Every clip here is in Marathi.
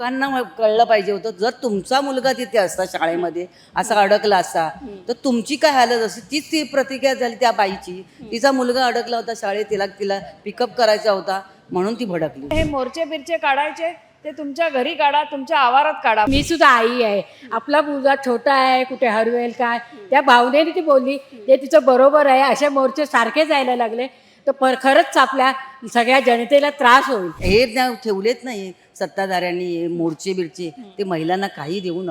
लोकांना कळलं पाहिजे होतं, जर तुमचा मुलगा तिथे असता शाळेमध्ये असा अडकला असता तर तुमची काय हालत असते. तीच ती प्रतिक्रिया झाली त्या बाईची. तिचा मुलगा अडकला होता शाळेत, तिला पिकअप करायचा होता म्हणून ती भडकली. हे मोर्चे बिरचे काढायचे ते तुमच्या घरी काढा, तुमच्या आवारात काढा. मी सुद्धा आई आहे, आपला मुलगा छोटा आहे, कुठे हरवेल काय, त्या भावनेने ती बोलली ते तिचं बरोबर आहे. असे मोर्चे सारखे जायला लागले तर खरंच आपल्या सगळ्या जनतेला त्रास होईल. हे ठेवलेच नाही सत्ताधाऱ्यांनी मोर्चे बिरचे, ते महिलांना काही देऊ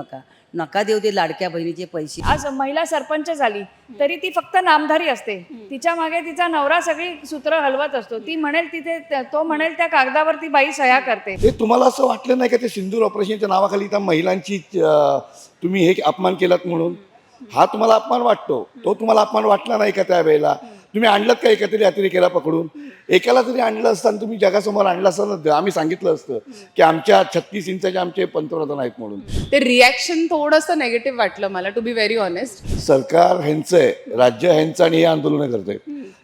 नका देऊ ते लाडक्या बहिणीचे पैसे. आज महिला सरपंच झाली तरी ती फक्त नामधारी असते. तिच्या मागे तिचा नवरा सगळी सूत्र हलवत असतो. ती म्हणेल तिथे, तो म्हणेल त्या कागदावर ती बाई सह्या करते. ते तुम्हाला असं वाटलं नाही का ते सिंदूर ऑपरेशनच्या नावाखाली त्या महिलांची तुम्ही हे अपमान केलात म्हणून? हा तुम्हाला अपमान वाटतो, तो तुम्हाला अपमान वाटला नाही का त्यावेळेला? तुम्ही आणलं का एका तरी अतिरेक्याला पकडून? एकाला तरी आणलं असताना तुम्ही जगासमोर आणलं असताना आम्ही सांगितलं असतं की आमच्या 36 इंचाचे आमचे पंतप्रधान आहेत म्हणून. ते रिॲक्शन थोडंसं नेगेटिव्ह वाटलं मला, टू बी व्हेरी ऑनेस्ट. सरकार ह्यांचं आहे, राज्य ह्यांचं, आणि हे आंदोलन करतंय.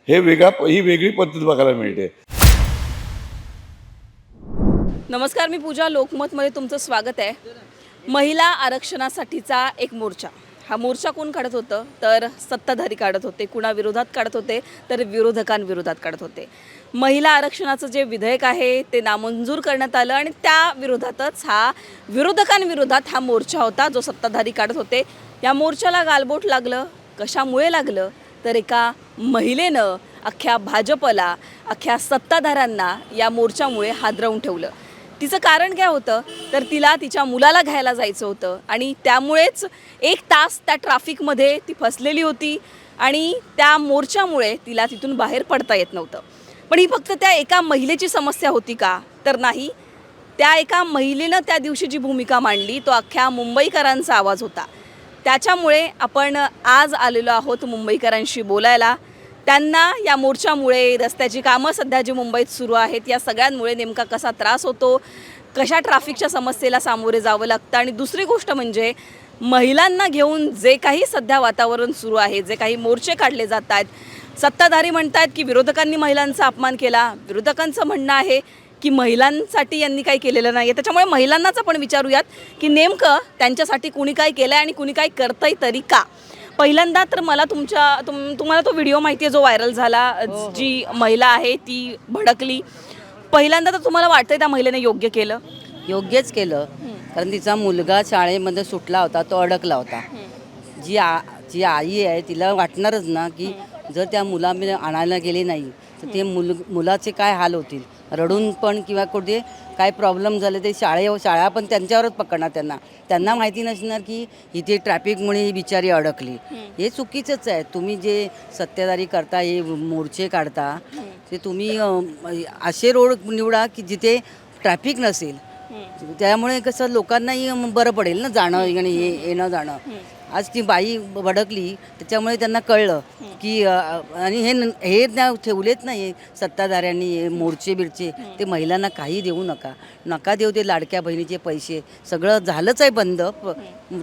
ही वेगळी पद्धत बघायला मिळते. नमस्कार, मी पूजा. लोकमतमध्ये तुमचं स्वागत आहे. महिला आरक्षणासाठीचा एक मोर्चा. हा मोर्चा कोण काढत होतं तर सत्ताधारी काढत होते. कुणाविरोधात काढत होते तर विरोधकांविरोधात काढत होते. महिला आरक्षणाचं जे विधेयक आहे ते नामंजूर करण्यात आलं आणि त्या विरोधातच विरोधकांविरोधात हा मोर्चा होता जो सत्ताधारी काढत होते. या मोर्चाला गालबोट लागलं. कशामुळे लागलं तर एका महिलेनं अख्ख्या भाजपला, अख्ख्या सत्ताधाऱ्यांना या मोर्चामुळे हादरवून ठेवलं. तिचं कारण काय होतं तर तिला तिच्या मुलाला घ्यायला जायचं होतं आणि त्यामुळेच 1 तास त्या ट्रॅफिकमध्ये ती फसलेली होती आणि त्या मोर्चामुळे तिला तिथून बाहेर पडता येत नव्हतं. पण ही फक्त त्या एका महिलेची समस्या होती का तर नाही. त्या एका महिलेनं त्या दिवशी जी भूमिका मांडली तो अख्ख्या मुंबईकरांचा आवाज होता. त्याच्यामुळे आपण आज आलेलो आहोत मुंबईकरांशी बोलायला. त्यांना या मोर्चामुळे, रस्त्याची कामं सध्या जी मुंबईत सुरू आहेत या सगळ्यांमुळे नेमका कसा त्रास होतो, कशा ट्रॅफिकच्या समस्येला सामोरे जावं लागतं, आणि दुसरी गोष्ट म्हणजे महिलांना घेऊन जे काही सध्या वातावरण सुरू आहे, जे काही मोर्चे काढले जात आहेत. सत्ताधारी म्हणत आहेत की विरोधकांनी महिलांचा अपमान केला. विरोधकांचं म्हणणं आहे की महिलांसाठी यांनी काही केलेलं नाही आहे. त्याच्यामुळे महिलांनाच आपण विचारूयात की नेमकं त्यांच्यासाठी कुणी काय केलं आहे आणि कुणी काय करतंय तरी का. पहिल्यांदा तर मला तुम्हाला तो व्हिडिओ माहिती आहे जो व्हायरल झाला, जी महिला आहे ती भडकली. पहिल्यांदा तर तुम्हाला वाटतंय त्या महिलेने योग्य केलं? योग्यच केलं, कारण तिचा मुलगा शाळेमध्ये सुटला होता, तो अडकला होता. जी आई आहे तिला वाटणारच ना की जर त्या मुलामध्ये आणायला गेले नाही तर ते मुलाचे काय हाल होतील. रडून पण किंवा कुठे काय प्रॉब्लेम झाले ते शाळा पण त्यांच्यावरच पकडणार. त्यांना माहिती नसणार की इथे ट्रॅफिकमुळे ही बिचारी अडकली. हे चुकीचंच आहे. तुम्ही जे सत्ताधारी करता, हे मोर्चे काढता, ते तुम्ही असे रोड निवडा की जिथे ट्रॅफिक नसेल. त्यामुळे कसं लोकांनाही बरं पडेल ना जाणं आणि येणं जाणं. आज ती बाई भडकली त्याच्यामुळे त्यांना कळलं की आणि हे ठेवलेच नाही सत्ताधाऱ्यांनी मोर्चे बिरचे, ते महिलांना काही देऊ नका देऊ ते लाडक्या बहिणीचे पैसे. सगळं झालंच आहे बंद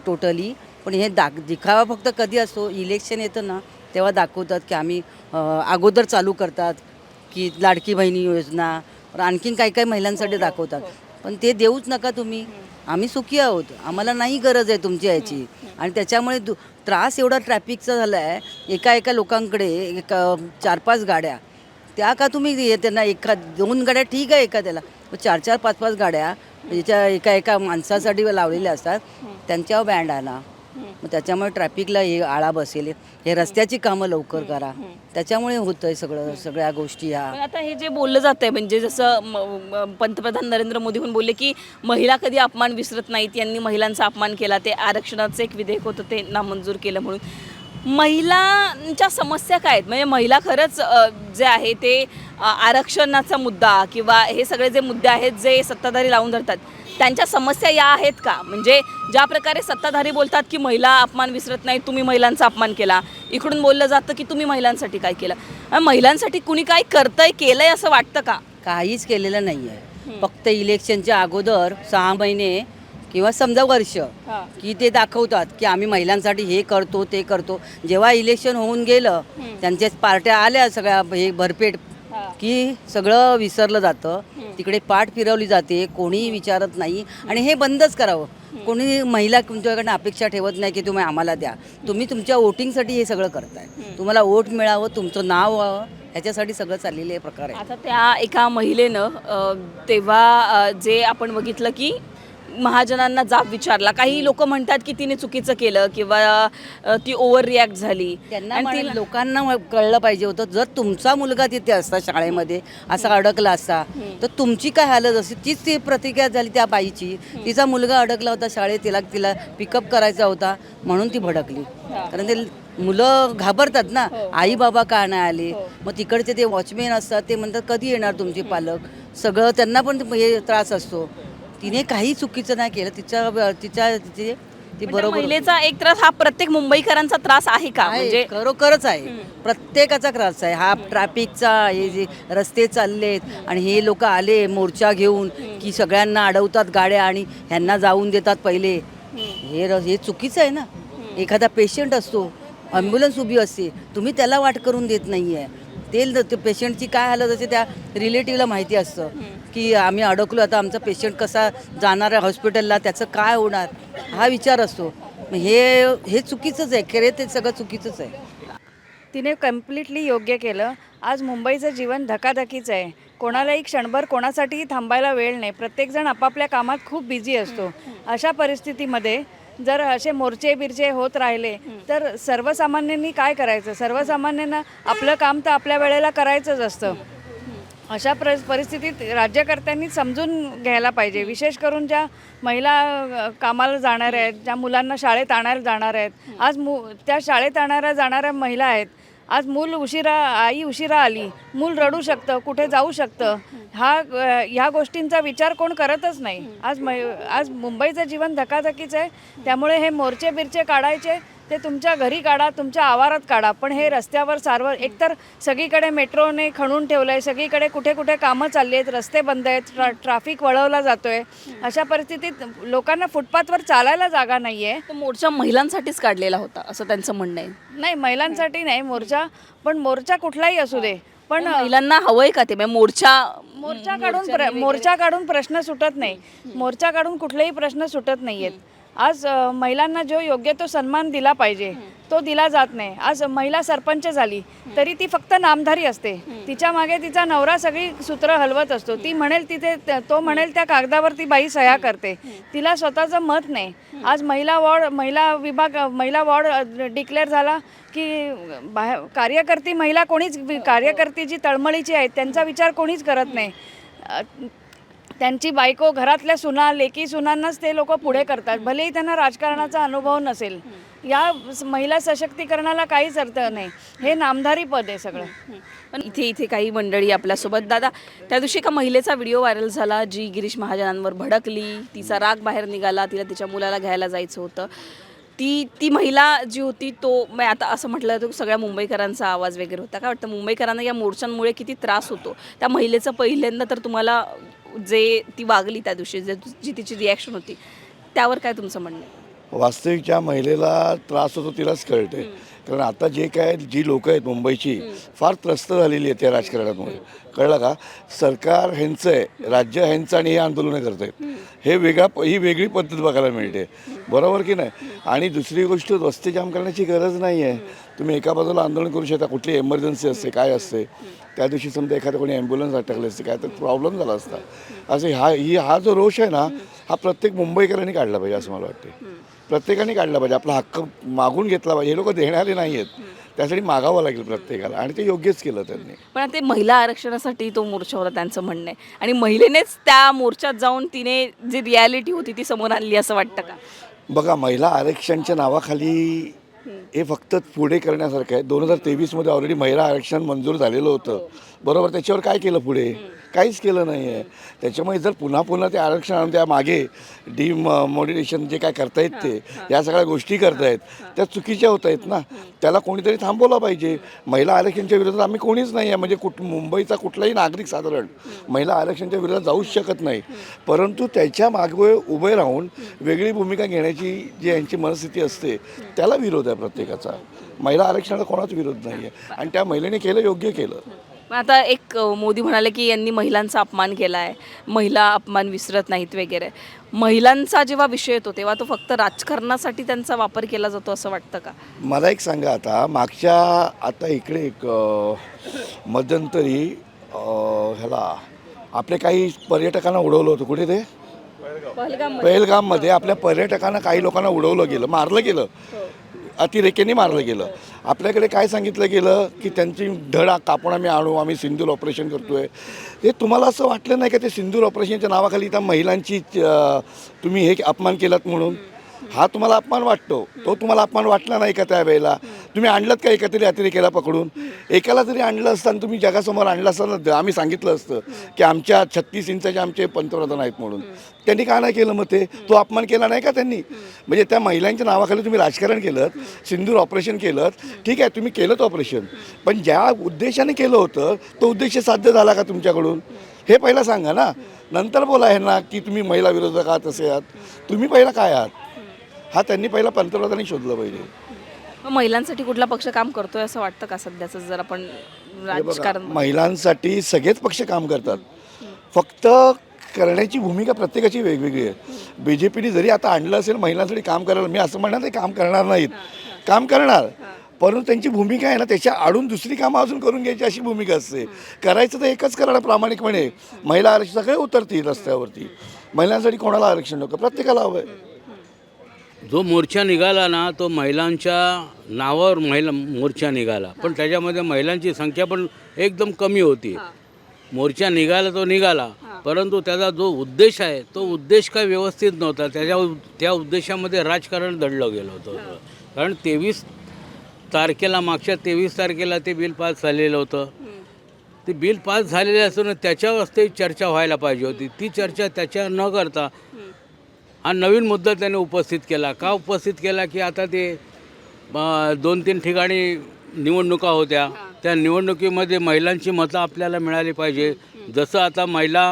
टोटली. पण हे दिखावा फक्त कधी असतो, इलेक्शन येतं ना तेव्हा दाखवतात की आम्ही अगोदर चालू करतात की लाडकी बहिणी योजना, आणखीन काही महिलांसाठी दाखवतात. पण ते देऊच नका तुम्ही. आम्ही सुखी आहोत, आम्हाला नाही गरज आहे तुमची याची. आणि त्याच्यामुळे त्रास एवढा ट्रॅफिकचा झाला आहे. एका लोकांकडे 4-5 गाड्या, त्या का तुम्ही त्यांना 1-2 गाड्या ठीक आहे एखाद्याला, 4-4, 5-5 गाड्या याच्या एका माणसासाठी लावलेल्या असतात, त्यांच्यावर बँड आला. मग त्याच्यामुळे ट्रॅफिकला हे आळा बसेल. हे रस्त्याची कामं लवकर करा, त्याच्यामुळे होतं आहे सगळ्या गोष्टी ह्या. आता हे जे बोललं जात आहे म्हणजे जसं पंतप्रधान नरेंद्र मोदी पण बोलले की महिला कधी अपमान विसरत नाहीत, यांनी महिलांचा अपमान केला. ते आरक्षणाचं एक विधेयक होतं ते नामंजूर केलं म्हणून. महिलांच्या समस्या काय आहेत? म्हणजे महिला खरंच जे आहे ते आरक्षणाचा मुद्दा किंवा हे सगळे जे मुद्दे आहेत जे सत्ताधारी लावून धरतात त्यांच्या समस्या या आहेत का? म्हणजे ज्या प्रकारे सत्ताधारी बोलतात की महिला अपमान विसरत नाही, तुम्ही महिलांचा अपमान केला, इकडून बोललं जातं की तुम्ही महिलांसाठी काय केलं. महिलांसाठी कुणी काय केलंय असं वाटतं का? काहीच केलेलं नाही आहे. फक्त इलेक्शनच्या अगोदर 6 महिने किंवा समजा वर्ष की ते दाखवतात की आम्ही महिलांसाठी हे करतो ते करतो. जेव्हा इलेक्शन होऊन गेलं त्यांच्याच पार्ट्या आल्या सगळ्या हे भरपेट की सगळं विसरलं जातं. तिकडे पाठ फिरवली जाते, कोणीही विचारत नाही आणि हे बंदच करावं. कोणी महिला तुमच्याकडनं अपेक्षा ठेवत नाही की तुम्ही आम्हाला द्या. तुम्ही तुमच्या वोटिंगसाठी हे सगळं करताय. तुम्हाला वोट मिळावं, तुमचं नाव व्हावं, ह्याच्यासाठी सगळं चाललेले प्रकार आहे. आता त्या एका महिलेनं तेव्हा जे आपण बघितलं की महाजनांना जाब विचारला. काही लोक म्हणतात की तिने चुकीचं केलं किंवा ती ओव्हर रिॲक्ट झाली. त्यांना आणि म्हणे, लोकांना कळलं पाहिजे होतं, जर तुमचा मुलगा तिथे असता शाळेमध्ये असा अडकला असता तर तुमची काय हालत असते. तीच ती प्रतिक्रिया झाली त्या बाईची. तिचा मुलगा अडकला होता शाळेत, तिला पिकअप करायचा होता म्हणून ती भडकली. कारण ते मुलं घाबरतात ना, आई बाबा का नाही आले. मग तिकडचे ते वॉचमॅन असतात, ते म्हणतात कधी येणार तुमचे पालक. सगळं त्यांना पण हे त्रास असतो. तिने काही चुकीचं नाही केलं. ती पण त्या बरोबर महिलेचा एक त्रास हा प्रत्येक मुंबईकरांचा त्रास आहे का? आहे, म्हणजे खरोखरच आहे. प्रत्येकाचा त्रास आहे हा ट्रॅफिकचा. हे जे रस्ते चाललेत आणि हे लोक आले मोर्चा घेऊन की सगळ्यांना अडवतात गाड्या आणि ह्यांना जाऊन देतात पहिले. हे चुकीचं आहे ना. एखादा पेशंट असतो, ॲम्ब्युलन्स उभी असते, तुम्ही त्याला वाट करून देत नाही आहे. ते पेशंटची काय हालत असते त्या रिलेटिव्हला माहिती असतं की आम्ही अडकलो, आता आमचा पेशंट कसा जाणार आहे हॉस्पिटलला, त्याचं काय होणार हा विचार असतो. मग हे चुकीचंच आहे. खरे ते सगळं चुकीचंच आहे. तिने कम्प्लिटली योग्य केलं. आज मुंबईचं जीवन धकाधकीचं आहे. कोणालाही क्षणभर कोणासाठीही थांबायला वेळ नाही. प्रत्येकजण आपापल्या कामात खूप बिझी असतो. अशा परिस्थितीमध्ये जर असे मोर्चे बिरचे होत राहिले तर सर्वसामान्यांनी काय करायचं? सर्वसामान्यांना आपलं काम तर आपल्या वेळेला करायचंच असतं. अशा परिस्थितीत राज्यकर्त्यांनी समजून घ्यायला पाहिजे. विशेष करून ज्या महिला कामाला जाणाऱ्या आहेत, ज्या मुलांना शाळेत आणायला जाणार आहेत, आज त्या शाळेत जाणाऱ्या महिला आहेत. आज आई उशिरा आली, मूल रडू शकतं, कुठे जाऊ शकतं. ह्या गोष्टींचा विचार कोण करतच नाही. आज मुंबईचं जीवन धकाधकीचं आहे. त्यामुळे हे मोर्चे बिरचे काढायचे ते तुमच्या घरी काढा, तुमच्या आवारात काढा, पण हे रस्त्यावर एकतर सगळीकडे मेट्रोने खणून ठेवलं आहे, सगळीकडे कुठे कुठे कामं चालली आहेत, रस्ते बंद आहेत, ट्रॅफिक वळवला जातो आहे. अशा परिस्थितीत लोकांना फुटपाथवर चालायला जागा नाही आहे. तो मोर्चा महिलांसाठीच काढलेला होता असं त्यांचं म्हणणं आहे. नाही, महिलांसाठी नाही मोर्चा, पण मोर्चा कुठलाही असू दे, पण महिलांना हवंय का ते? म्हणजे मोर्चा काढून प्रश्न सुटत नाही. मोर्चा काढून कुठलेही प्रश्न सुटत नाही आहेत. आज महिलांना जो योग्य तो सन्मान दिला पाहिजे तो दिला जात नाही. आज महिला सरपंच झाली तरी ती फक्त नामधारी असते. तिच्या मागे तिचा नवरा सगळी सूत्र हलवत असतो. तो म्हणेल त्या कागदावर ती बाई सह्या करते. तिला स्वतःचं मत नाही. आज महिला वॉर्ड डिक्लेअर झाला की कार्यकर्ती जी तळमळीची आहेत त्यांचा विचार कोणीच करत नाही. त्यांची बायको, घरातल्या लेकी सुनांनाच ते लोक पुढे करतात, भलेही त्यांना राजकारणाचा अनुभव नसेल. या महिला सशक्तीकरणाला काहीच अर्थ नाही. हे नामधारी पद आहे सगळं. पण इथे काही मंडळी आपल्यासोबत. दादा, त्या दिवशी एका महिलेचा व्हिडिओ व्हायरल झाला जी गिरीश महाजनांवर भडकली. तिचा राग बाहेर निघाला, तिला तिच्या मुलाला घ्यायला जायचं होतं. ती महिला जी होती आता असं म्हटलं तर सगळ्या मुंबईकरांचा आवाज वगैरे होता. काय वाटतं मुंबईकरांना या मोर्चांमुळे किती त्रास होतो? त्या महिलेचं पहिल्यांदा तर तुम्हाला जे ती वागली त्या दिवशी, जी तिची रिॲक्शन होती, त्यावर काय तुमचं म्हणणं आहे? वास्तविक ज्या महिलेला त्रास होतो तिलाच कळते. कारण आता जी लोक आहेत मुंबईची फार त्रस्त झालेली आहेत त्या राजकारणामुळे. कळलं का? सरकार ह्यांचं आहे, राज्य ह्यांचं, आणि हे आंदोलनं करत आहेत. ही वेगळी पद्धत बघायला मिळते. बरोबर की नाही? आणि दुसरी गोष्ट, रस्ते जाम करण्याची गरज नाही आहे. तुम्ही एका बाजूला आंदोलन करू शकता. कुठली एमर्जन्सी असते, काय असते, त्या दिवशी समजा एखाद्या कोणी ॲम्ब्युलन्स अटकले असते, काय तर प्रॉब्लेम झाला असता. असं हा जो रोष आहे ना, हा प्रत्येक मुंबईकरांनी काढला पाहिजे असं मला वाटते. प्रत्येकाने काढला पाहिजे. आपला हक्क मागून घेतला पाहिजे. हे लोक देणारे नाही आहेत, त्यासाठी मागावं लागेल प्रत्येकाला, आणि ते योग्यच केलं त्यांनी. पण ते महिला आरक्षणासाठी तो मोर्चा होता त्यांचं म्हणणं आहे, आणि महिलेनेच त्या मोर्चात जाऊन तिने जी रिॲलिटी होती ती समोर आणली असं वाटतं का? बघा, महिला आरक्षणच्या नावाखाली हे फक्त पुढे करण्यासारखं आहे. 2023मध्ये ऑलरेडी महिला आरक्षण मंजूर झालेलं होतं. बरोबर, त्याच्यावर काय केलं पुढे? काहीच केलं नाही आहे. त्याच्यामुळे जर पुन्हा ते आरक्षण आणून त्या मागे डिमोडिटेशन जे काय करतायत ते या सगळ्या गोष्टी करतायत त्या चुकीच्या होत आहेत ना. त्याला कोणीतरी थांबवलं पाहिजे. महिला आरक्षणाच्या विरोधात आम्ही कोणीच नाही आहे. म्हणजे मुंबईचा कुठलाही नागरिक साधारण महिला आरक्षणाच्या विरोधात जाऊच शकत नाही. परंतु त्याच्या मागे उभे राहून वेगळी भूमिका घेण्याची जी यांची मनस्थिती असते त्याला विरोध आहे प्रत्येकाचा. महिला आरक्षणाला कोणाच विरोध नाही आहे, आणि त्या महिलेने केलं, योग्य केलं. मग आता एक मोदी म्हणाले की यांनी महिलांचा अपमान केला आहे, महिला अपमान विसरत नाहीत वगैरे. महिलांचा जेव्हा विषय येतो तेव्हा तो फक्त राजकारणासाठी त्यांचा वापर केला जातो असं वाटतं का? मला एक सांगा, आता इकडे एक मध्यंतरी ह्याला आपले काही पर्यटकांना उडवलं होतं. कुठे ते पहलगाममध्ये आपल्या पर्यटकांना काही लोकांना उडवलं गेलं, मारलं गेलं, अतिरेक्याने मारलं गेलं. आपल्याकडे काय सांगितलं गेलं की त्यांची धड कापून आम्ही सिंदूर ऑपरेशन करतोय. हे तुम्हाला असं वाटलं नाही का ते सिंदूर ऑपरेशनच्या नावाखाली त्या महिलांची तुम्ही हे अपमान केलात म्हणून? हा तुम्हाला अपमान वाटतो, तो तुम्हाला अपमान वाटला नाही का त्यावेळेला? तुम्ही आणलं का एका तरी अतिरेक्याला पकडून? एकाला जरी आणलं असतं आणि तुम्ही जगासमोर आणलं असतं, आम्ही सांगितलं असतं की आमच्या 36 इंचाचे आमचे पंतप्रधान आहेत म्हणून. त्यांनी का नाही केलं? मग तो अपमान केला नाही का त्यांनी? म्हणजे त्या महिलांच्या नावाखाली तुम्ही राजकारण केलं, सिंदूर ऑपरेशन केलं. ठीक आहे, तुम्ही केलं ऑपरेशन, पण ज्या उद्देशाने केलं होतं तो उद्देश साध्य झाला का तुमच्याकडून? हे पहिला सांगा ना, नंतर बोला आहे ना की तुम्ही महिला विरोधक आहात, असे आहात. तुम्ही पहिला काय आहात हा त्यांनी पहिला पंतप्रधानांनी शोधलं पाहिजे. मग महिलांसाठी कुठला पक्ष काम करतोय असं वाटतं का सध्याचं जर आपण हे बघा, राजकारण? महिलांसाठी सगळेच पक्ष काम करतात, फक्त करण्याची भूमिका प्रत्येकाची वेगवेगळी आहे. BJPने जरी आता आणलं असेल महिलांसाठी काम करायला, मी असं म्हणणार नाही काम करणार नाहीत, काम करणार, परंतु त्यांची भूमिका आहे ना त्याच्या आडून दुसरी कामं अजून करून घ्यायची अशी भूमिका असते. करायचं तर एकच करा प्रामाणिकपणे. महिला आरक्षण सगळे उतरतील रस्त्यावरती. महिलांसाठी कोणाला आरक्षण नको, प्रत्येकाला हवं आहे. जो मोर्चा निघाला ना तो महिलांच्या नावावर मोर्चा निघाला, पण त्याच्यामध्ये महिलांची संख्या पण एकदम कमी होती. मोर्चा निघाला तो निघाला, परंतु त्याचा जो उद्देश आहे तो उद्देश काय व्यवस्थित नव्हता. त्या उद्देशामध्ये राजकारण दडलं गेलं होतं. कारण मागच्या 23 तारखेला ते बिल पास झालेलं होतं. ते बिल पास झालेलं असून त्याच्यावर ते चर्चा व्हायला पाहिजे होती. ती चर्चा त्याच्यावर न करता हा नवीन मुद्दा त्याने उपस्थित केला. का उपस्थित केला की आता ते 2-3 ठिकाणी निवडणुका होत्या, त्या निवडणुकीमध्ये महिलांची मतं आपल्याला मिळाली पाहिजे. जसं आता महिला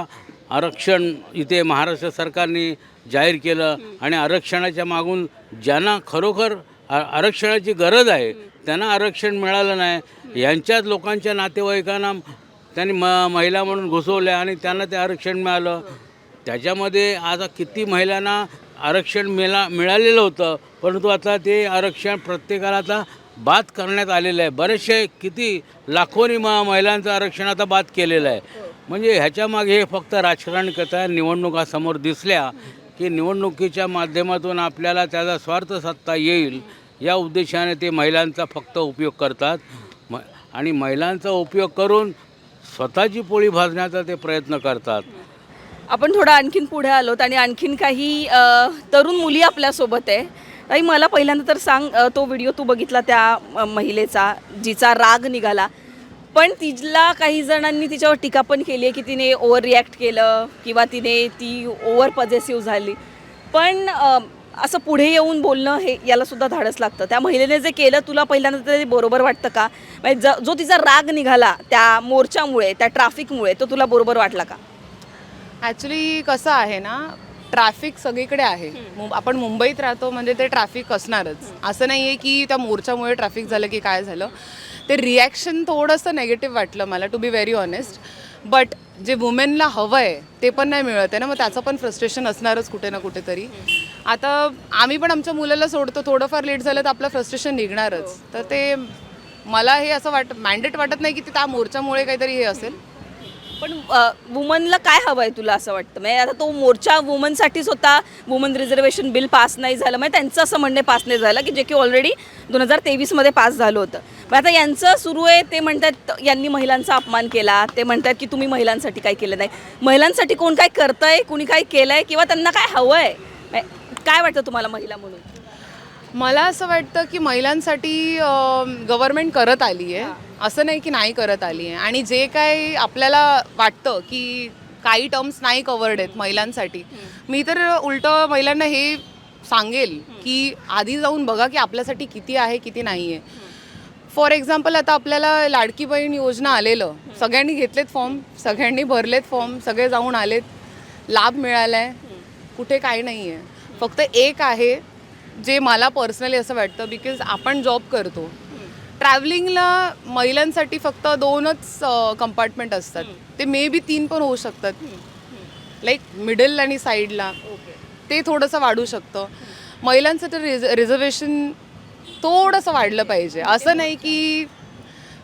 आरक्षण इथे महाराष्ट्र सरकारने जाहीर केलं आणि आरक्षणाच्या मागून ज्यांना खरोखर आरक्षणाची गरज आहे त्यांना आरक्षण मिळालं नाही. यांच्याच लोकांच्या नातेवाईकांना त्यांनी महिला म्हणून घुसवल्या आणि त्यांना ते आरक्षण मिळालं. त्याच्यामध्ये आता किती महिलांना आरक्षण मिळालेलं होतं, परंतु आता ते आरक्षण प्रत्येकाला आता बाद करण्यात आलेलं आहे. बरेचसे किती लाखोनी महिलांचं आरक्षण आता बाद केलेलं आहे. म्हणजे ह्याच्यामागे हे फक्त राजकारण करता. निवडणुका समोर दिसल्या की निवडणुकीच्या माध्यमातून आपल्याला त्याचा स्वार्थ साधता येईल या उद्देशाने ते महिलांचा फक्त उपयोग करतात आणि महिलांचा उपयोग करून स्वतःची पोळी भाजण्याचा ते प्रयत्न करतात. आपण थोडं आणखीन पुढे आलोत आणि आणखीन काही तरुण मुली आपल्यासोबत आहे. ताई, मला पहिल्यांदा तर सांग, तो व्हिडिओ तू बघितला त्या महिलेचा जिचा राग निघाला, पण तिला काही जणांनी तिच्यावर टीका पण केली आहे की तिने ओव्हर रिॲक्ट केलं किंवा ती ओव्हर पॉझेसिव्ह झाली. पण असं पुढे येऊन बोलणं हे याला सुद्धा धाडस लागतं. त्या महिलेने जे केलं तुला पहिल्यांदा तरी बरोबर वाटतं का? म्हणजे जो तिचा राग निघाला त्या मोर्चामुळे, त्या ट्रॅफिकमुळे, तो तुला बरोबर वाटला का? ॲक्च्युली कसं आहे ना, ट्रॅफिक सगळीकडे आहे. आपण मुंबईत राहतो म्हणजे ते ट्रॅफिक असणारच. असं नाही आहे की त्या मोर्चामुळे ट्रॅफिक झालं की काय झालं. ते रिॲक्शन थोडंसं नेगेटिव्ह वाटलं मला, to be very honest. But जे वुमेनला हवं आहे ते पण नाही मिळत आहे ना, मग त्याचं पण फ्रस्ट्रेशन असणारच कुठे ना कुठेतरी. आता आम्ही पण आमच्या मुलाला सोडतो, थोडंफार लेट झालं तर आपलं फ्रस्ट्रेशन निघणारच. तर ते मला हे असं मॅन्डेट वाटत नाही की ते त्या मोर्चामुळे काहीतरी हे असेल. पण वुमनला काय हवं आहे तुला असं वाटतं? म्हणजे आता तो मोर्चा वुमनसाठीच होता, वुमन रिझर्वेशन बिल पास नाही झालं, म्हणजे त्यांचं असं म्हणणे पास नाही झालं की जे की ऑलरेडी 2023मध्ये पास झालं होतं. मग आता यांचं सुरू आहे, ते म्हणतात यांनी महिलांचा अपमान केला, ते म्हणतात की तुम्ही महिलांसाठी काय केलं नाही. महिलांसाठी कोण काय करतं आहे, कुणी काय केलं आहे किंवा त्यांना काय हवं आहे? काय वाटतं तुम्हाला महिला म्हणून? मला असं वाटतं की महिलांसाठी गव्हर्नमेंट करत आली आहे, असं नाही की नाही करत आली आहे. आणि जे काय आपल्याला वाटतं की काही टर्म्स नाही कवर्ड आहेत महिलांसाठी, मी तर उलटं महिलांना हे सांगेल की आधी जाऊन बघा की आपल्यासाठी किती आहे किती नाही आहे. फॉर एक्झाम्पल आता आपल्याला लाडकी बहीण योजना आलेलं, सगळ्यांनी घेतलेत फॉर्म, सगळ्यांनी भरलेत फॉर्म, सगळे जाऊन आलेत, लाभ मिळाला आहे, कुठे काही नाही आहे. फक्त एक आहे जे मला पर्सनली असं वाटतं, बिकॉज आपण जॉब करतो ट्रॅव्हलिंगला महिलांसाठी फक्त 2च कंपार्टमेंट असतात. ते मे बी 3 पण होऊ शकतात, लाईक मिडल आणि साईडला. ते थोडंसं वाढू शकतं. महिलांसाठी रिझर्वेशन थोडंसं वाढलं पाहिजे. असं नाही की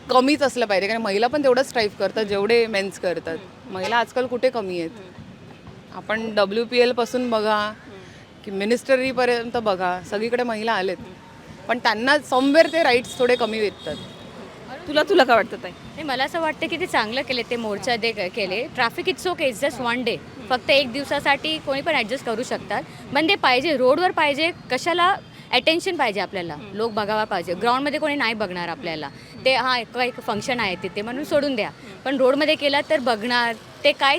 कमीच असलं पाहिजे, कारण महिला पण तेवढंच स्ट्राईव्ह करतात जेवढे मेन्स करतात. महिला आजकाल कुठे कमी आहेत. आपण WPL पासून बघा की मिनिस्टरीपर्यंत बघा, सगळीकडे महिला आलेत, पण त्यांना समवेअर ते राईट्स थोडे कमी भेटतात. तुला काय वाटतं ताई? नाही, मला असं वाटतं की ते चांगलं केले, ते मोर्चा केले. Traffic it's okay, it's just 1 day. फक्त 1 दिवसासाठी कोणी पण ॲडजस्ट करू शकतात. पण ते पाहिजे, रोडवर पाहिजे, कशाला अटेन्शन पाहिजे आपल्याला, लोक बघावा पाहिजे. ग्राउंडमध्ये कोणी नाही बघणार आपल्याला. ते हां काही फंक्शन आहे तिथे म्हणून सोडून द्या, पण रोडमध्ये केलं तर बघणार, ते काय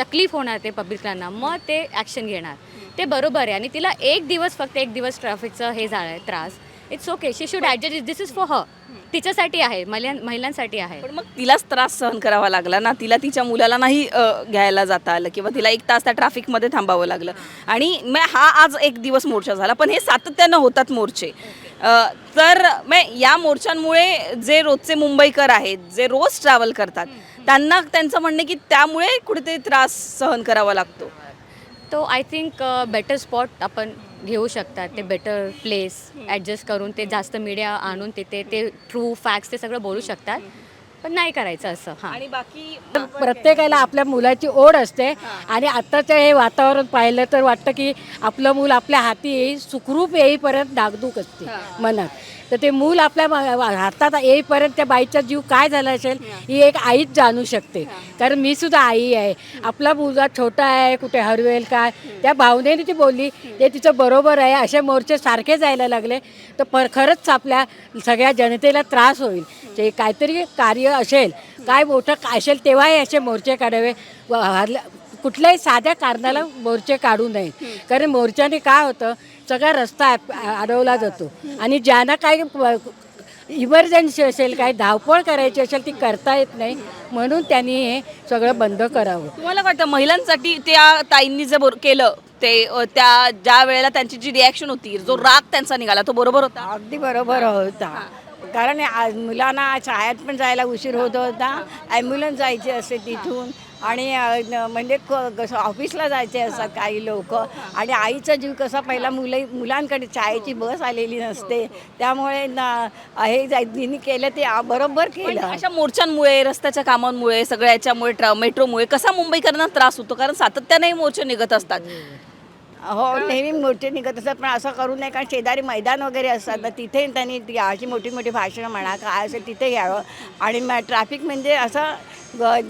तकलीफ होणार ते पब्लिकला, मग ते ॲक्शन घेणार. ते बरोबर आहे. आणि तिला फक्त एक दिवस ट्रॅफिकचं हे झालं आहे त्रास, it's okay, she should adjust. This is for her, तिच्यासाठी आहे, महिलांसाठी आहे. पण मग तिलाच त्रास सहन करावा लागला ना, तिला तिच्या मुलाला नाही घ्यायला जाता आलं किंवा तिला 1 तास त्या ट्रॅफिकमध्ये थांबावं लागलं. आणि हा आज 1 दिवस मोर्चा झाला, पण हे सातत्यानं होतात मोर्चे. तर या मोर्चांमुळे जे रोजचे मुंबईकर आहेत, जे रोज ट्रॅव्हल करतात, त्यांना त्यांचं म्हणणं की त्यामुळे कुठेतरी त्रास सहन करावा लागतो. तो आय थिंक बेटर स्पॉट आपण घेऊ शकतात, ते बेटर प्लेस ॲडजस्ट करून, ते जास्त मीडिया आणून तिथे ते ट्रू फॅक्ट्स ते सगळं बोलू शकतात, पण नाही करायचं असं. हां, आणि बाकी प्रत्येकाला आपल्या मुलाची ओढ असते. आणि आत्ताचं हे वातावरण पाहिलं तर वाटतं की आपलं मूल आपल्या हाती सुखरूप येईपर्यंत डागडूग असते मनात. तर ते मूल आपल्या हातात येईपर्यंत त्या बाईचा जीव काय झाला असेल ही एक आईच जाणू शकते. कारण मी सुद्धा आई आहे. आपला मुलगा छोटा आहे, कुठे हरवेल काय, त्या भावनेने ती बोलली, ते तिचं बरोबर आहे. असे मोर्चे सारखे जायला लागले तर खरंच आपल्या सगळ्या जनतेला त्रास होईल. ते काहीतरी कार्य असेल, काय मोठं असेल तेव्हाही असे मोर्चे काढावे. कुठल्याही साध्या कारणाला मोर्चे काढू नये. कारण मोर्चाने काय होतं, सगळा रस्ता अडवला जातो. आणि ज्यांना काही इमर्जन्सी असेल, काही धावपळ करायची असेल, ती करता येत नाही. म्हणून त्यांनी हे सगळं बंद करावं. तुम्हाला वाटतं महिलांसाठी त्या ताईंनी जे केलं ते त्या ज्या वेळेला त्यांची जी रिॲक्शन होती, जो राग त्यांचा निघाला, तो बरोबर होता? अगदी बरोबर होता. कारण मुलांना शाळेत पण जायला उशीर होत होता, ॲम्ब्युलन्स जायचे असते तिथून, आणि म्हणजे ऑफिसला जायचे असतात काही लोक. आणि आईचा जीव कसा, पहिला मुलांकडे शाळेची बस आलेली नसते, त्यामुळे हे तिने केलं ते बरोबर केलं. अशा मोर्चांमुळे, रस्त्याच्या कामांमुळे, सगळ्या याच्यामुळे, मेट्रोमुळे कसा मुंबईकरांना त्रास होतो? कारण सातत्याने मोर्चे निघत असतात. हो, नेहमी मोठे निघत असतात, पण असं करू नये. कारण शेजारी मैदान वगैरे असतात ना, तिथे त्यांनी अशी मोठी मोठी भाषणं म्हणा काय असेल तिथे घ्यावं. आणि ट्रॅफिक म्हणजे असं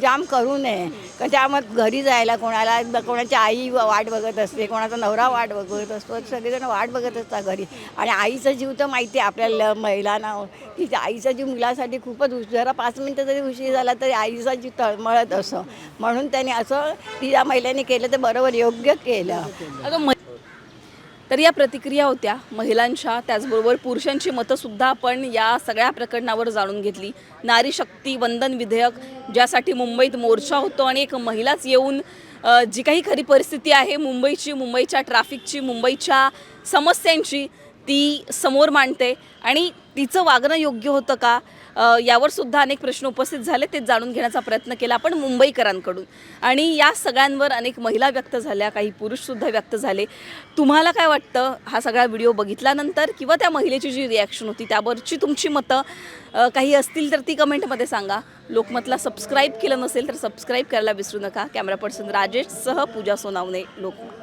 जाम करू नये. त्यामुळे घरी जायला कोणाची आई वाट बघत असते, कोणाचा नवरा वाट बघत असतो, सगळेजण वाट बघत असतात घरी. आणि आईचा जीव तर माहिती आहे आपल्याला महिलांना, की आईचा जीव मुलासाठी खूपच जरा 5 मिनटं जरी उशीर झाला तरी आईचा जीव तळमळत असं. म्हणून त्यांनी असं या महिलांनी केलं ते बरोबर, योग्य केलं. तर या प्रतिक्रिया होत्या महिलांच्या, त्याचबरोबर पुरुषांची मतंसुद्धा आपण या सगळ्या प्रकरणावर जाणून घेतली. नारी शक्ती वंदन विधेयक ज्यासाठी मुंबईत मोर्चा होतो आणि एक महिलाच येऊन जी काही खरी परिस्थिती आहे मुंबईची, मुंबईच्या ट्रॅफिकची, मुंबईच्या समस्यांची, ती समोर मांडते. आणि तिचं वागणं योग्य होतं का यावर सुद्धा अनेक प्रश्न उपस्थित झाले, ते जाणून घेण्याचा प्रयत्न केला आपण मुंबईकरांकडून. आणि या सगळ्यांवर अनेक महिला व्यक्त झाल्या, काही पुरुषसुद्धा व्यक्त झाले. तुम्हाला काय वाटतं हा सगळा व्हिडिओ बघितल्यानंतर, किंवा त्या महिलेची जी रिॲक्शन होती त्यावरची तुमची मतं काही असतील तर ती कमेंटमध्ये सांगा. लोकमतला सबस्क्राईब केलं नसेल तर सबस्क्राईब करायला विसरू नका. कॅमेरा पर्सन राजेशसह पूजा सोनावणे, लोकमत.